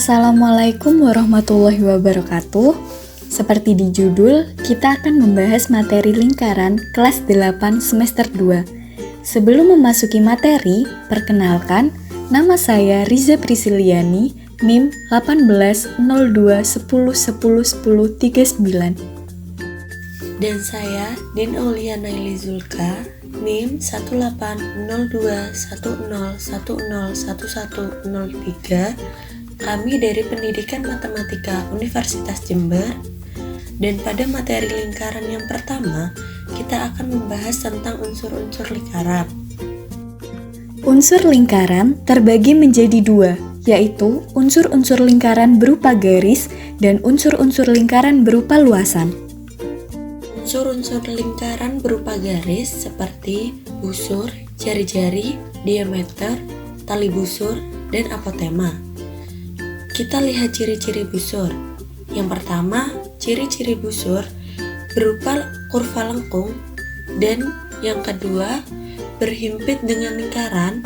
Assalamualaikum warahmatullahi wabarakatuh. Seperti di judul, kita akan membahas materi lingkaran kelas 8 semester 2. Sebelum memasuki materi, perkenalkan, nama saya Riza Prisciliani, NIM 180210101039. Dan saya Din Aulia Naili Zulka, NIM 180210101103. Kami dari Pendidikan Matematika Universitas Jember. Dan pada materi lingkaran yang pertama, kita akan membahas tentang unsur-unsur lingkaran. Unsur lingkaran terbagi menjadi dua, yaitu unsur-unsur lingkaran berupa garis dan unsur-unsur lingkaran berupa luasan. Unsur-unsur lingkaran berupa garis seperti busur, jari-jari, diameter, tali busur, dan apotema. Kita lihat ciri-ciri busur. Yang pertama, ciri-ciri busur berupa kurva lengkung, dan yang kedua, berhimpit dengan lingkaran.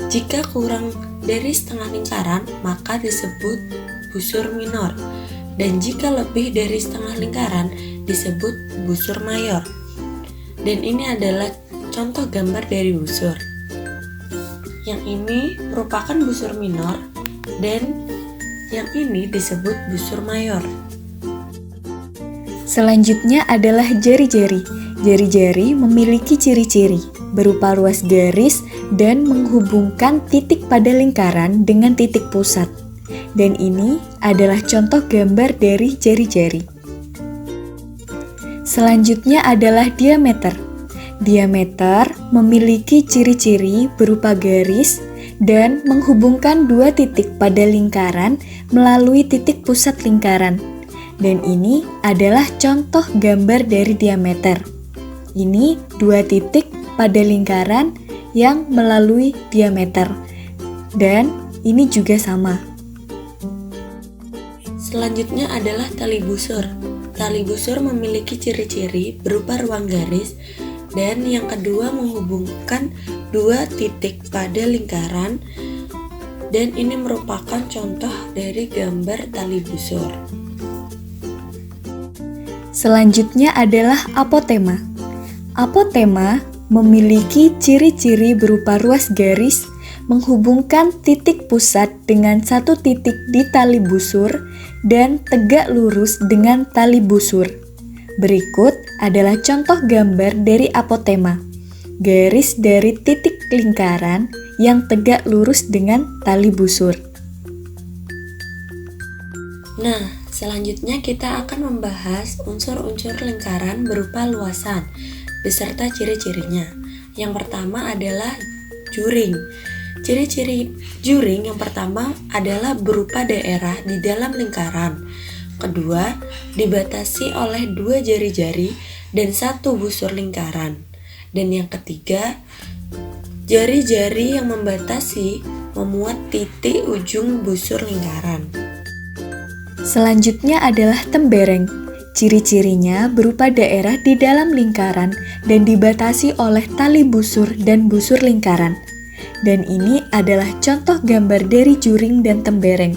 Jika kurang dari setengah lingkaran, maka disebut busur minor, dan jika lebih dari setengah lingkaran, disebut busur mayor. Dan ini adalah contoh gambar dari busur. Yang ini merupakan busur minor, dan yang ini disebut busur mayor. Selanjutnya adalah jari-jari. Jari-jari memiliki ciri-ciri berupa ruas garis dan menghubungkan titik pada lingkaran dengan titik pusat. Dan ini adalah contoh gambar dari jari-jari. Selanjutnya adalah diameter. Diameter memiliki ciri-ciri berupa garis dan menghubungkan dua titik pada lingkaran melalui titik pusat lingkaran. Dan ini adalah contoh gambar dari diameter. Ini dua titik pada lingkaran yang melalui diameter. Dan ini juga sama. Selanjutnya adalah tali busur. Tali busur memiliki ciri-ciri berupa ruang garis, dan yang kedua menghubungkan dua titik pada lingkaran, dan ini merupakan contoh dari gambar tali busur. Selanjutnya adalah apotema. Apotema memiliki ciri-ciri berupa ruas garis menghubungkan titik pusat dengan satu titik di tali busur dan tegak lurus dengan tali busur. Berikut adalah contoh gambar dari apotema. Garis dari titik lingkaran yang tegak lurus dengan tali busur. Nah, selanjutnya kita akan membahas unsur-unsur lingkaran berupa luasan beserta ciri-cirinya. Yang pertama adalah juring. Ciri-ciri juring yang pertama adalah berupa daerah di dalam lingkaran. Kedua, dibatasi oleh dua jari-jari dan satu busur lingkaran. Dan yang ketiga, jari-jari yang membatasi memuat titik ujung busur lingkaran. Selanjutnya adalah tembereng. Ciri-cirinya berupa daerah di dalam lingkaran dan dibatasi oleh tali busur dan busur lingkaran. Dan ini adalah contoh gambar dari juring dan tembereng.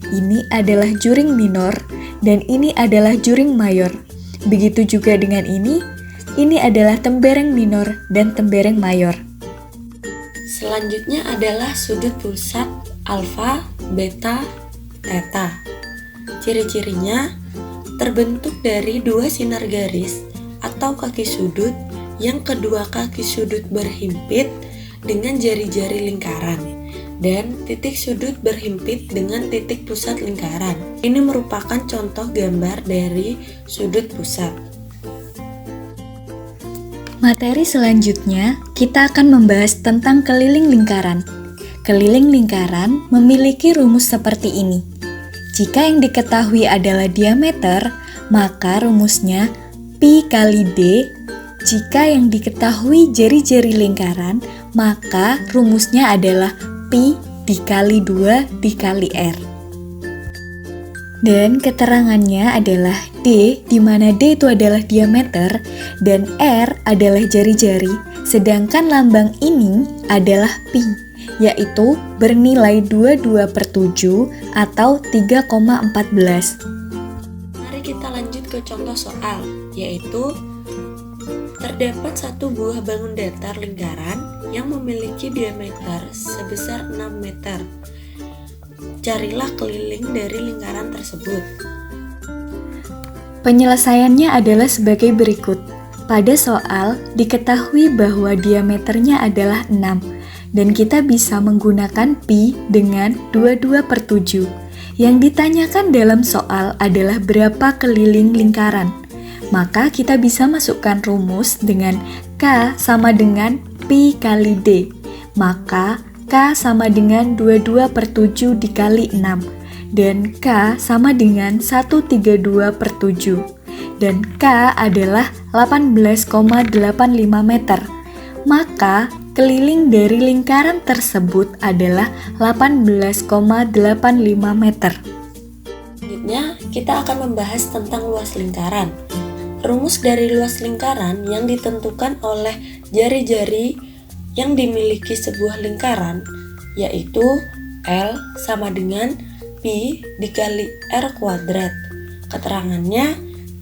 Ini adalah juring minor dan ini adalah juring mayor. Begitu juga dengan ini adalah tembereng minor dan tembereng mayor. Selanjutnya adalah sudut pusat alfa, beta, theta. Ciri-cirinya terbentuk dari dua sinar garis atau kaki sudut yang kedua kaki sudut berhimpit dengan jari-jari lingkaran, dan titik sudut berhimpit dengan titik pusat lingkaran. Ini merupakan contoh gambar dari sudut pusat. Materi selanjutnya, kita akan membahas tentang keliling lingkaran. Keliling lingkaran memiliki rumus seperti ini. Jika yang diketahui adalah diameter, maka rumusnya pi kali d. Jika yang diketahui jari-jari lingkaran, maka rumusnya adalah pi dikali 2 dikali r. Dan keterangannya adalah D, di mana D itu adalah diameter dan R adalah jari-jari, sedangkan lambang ini adalah pi. yaitu bernilai 22/7 atau 3,14. Mari kita lanjut ke contoh soal, yaitu terdapat satu buah bangun datar lingkaran yang memiliki diameter sebesar 6 meter. Carilah keliling dari lingkaran tersebut. Penyelesaiannya adalah sebagai berikut. Pada soal, diketahui bahwa diameternya adalah 6, dan kita bisa menggunakan pi dengan 22/7. Yang ditanyakan dalam soal adalah berapa keliling lingkaran. Maka kita bisa masukkan rumus dengan K sama dengan pi kali D. Maka K sama dengan 22/7 dikali 6. Dan K sama dengan 132/7. Dan K adalah 18,85 meter. Maka keliling dari lingkaran tersebut adalah 18,85 meter. Selanjutnya, kita akan membahas tentang luas lingkaran. Rumus dari luas lingkaran yang ditentukan oleh jari-jari yang dimiliki sebuah lingkaran, yaitu L sama dengan pi dikali R kuadrat. Keterangannya,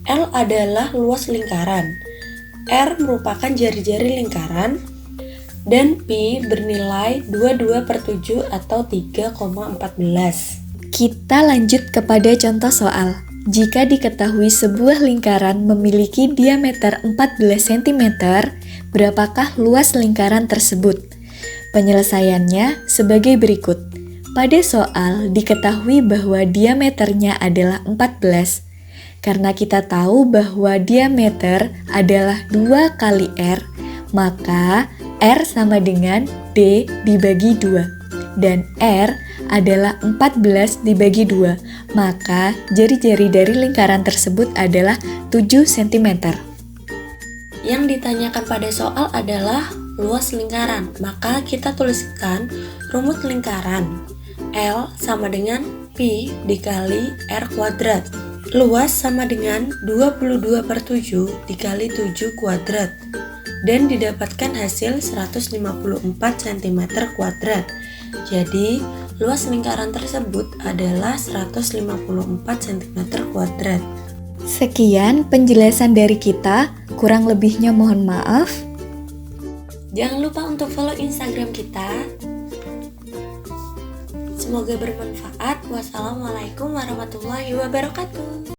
L adalah luas lingkaran, R merupakan jari-jari lingkaran, dan pi bernilai 22/7 atau 3,14. Kita lanjut kepada contoh soal. Jika diketahui sebuah lingkaran memiliki diameter 14 cm, berapakah luas lingkaran tersebut? Penyelesaiannya sebagai berikut. Pada soal diketahui bahwa diameternya adalah 14. Karena kita tahu bahwa diameter adalah 2 kali R, maka R sama dengan D dibagi 2. Dan R adalah 14 dibagi 2, maka jari-jari dari lingkaran tersebut adalah 7 cm. Yang ditanyakan pada soal adalah luas lingkaran, maka kita tuliskan rumus lingkaran. L sama dengan pi dikali R kuadrat. Luas sama dengan 22/7 dikali 7 kuadrat. Dan didapatkan hasil 154 cm kuadrat. Jadi, luas lingkaran tersebut adalah 154 cm kuadrat. Sekian penjelasan dari kita, kurang lebihnya mohon maaf. Jangan lupa untuk follow Instagram kita. Semoga bermanfaat. Wassalamualaikum warahmatullahi wabarakatuh.